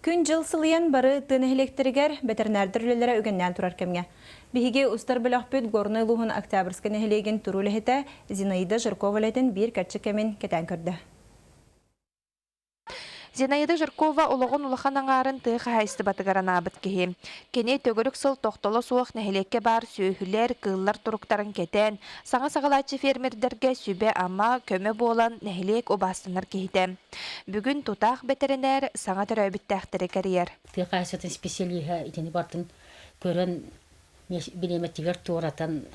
Күн жыл сылыян бары тыны электригер ветеринардыр үлелері үгеннен турар кемге. Биһиге устар білақпет горный луғын октябрьскі нехелеген туру лехеті Зинаида Жиркова-летін бір кәтші кемін кетен көрді. Зинаида Жиркова улығын улахан аңарын тыға хайсты батыгаран абыт кеге. Кене төгірік сыл тоқтолы суық нәхелекке бар сүйхілер, кыллар тұруқтарын кетен, саңа сағалатчы фермердерге сүбе ама көмі болан нәхелек обастынар кейді. Бүгін тұтақ ветеринар саңа түрәбіттәқтірі кәрiyер. Тыға хайсатын специалиға итені бартын көрін білеметтігер туарatan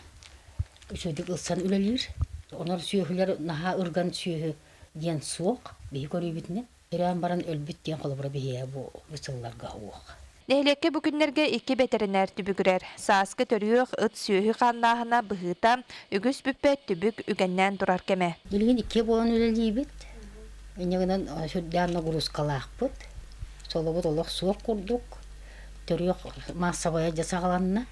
үшөдік ұлсан үлелер. Онар сүйхілер наға ұрған сүйхі ден суық, бейі көрі бітіне. Иран баран өлбіт ден қолыбыра бейе бұ ұсылларға уақ. Нәхелекке бүгінлерге 2 ветеринар түбігірер. Сааскы төріуіқ ұт сүйхі қаннағына бұғыта үгіс бүппет түбік үгеннен тұрар кеме. Делген 2 болан өлелей біт. Энегінен дәмі ғұрыс қалақ бұд. Солы бұд олық суық құрдық. Төріуіқ массабая жасағаланына.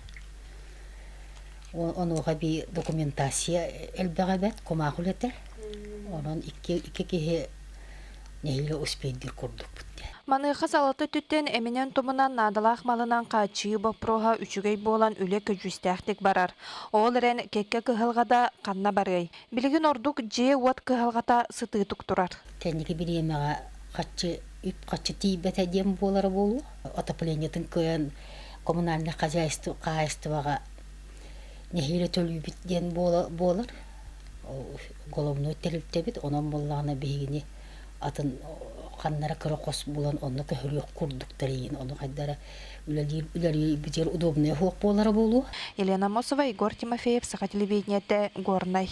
Онуға бей документация әлбәға бәт, комақыл еті. Онын 2 кеге нәйлі успейдір құрдық бұдды. Маныға салаты түттен әменен томынан надалақ малынан қачығы бапроға үчігей болан үлі көжістәқтік барар. Ол әрен кекке кығылғада қанна барғай. Білген ордық же уат кығылғата сытытық тұрар. Тәнеге білемеға қатшы тейбет әдем болары болу. Отоплениятын көйін коммунальный қайыстываға нәйлі төлі біттен болар. Головной тәліпті біт, онан болағына бейгіне атын қаннара кірі қос болан онны көхірек құрдықтарыйын. Оны қайдары үләлі бітер удобная хоқ болары болу. Елена Мосова, Егор Тимофеев, Саха телевидениеті, Горный.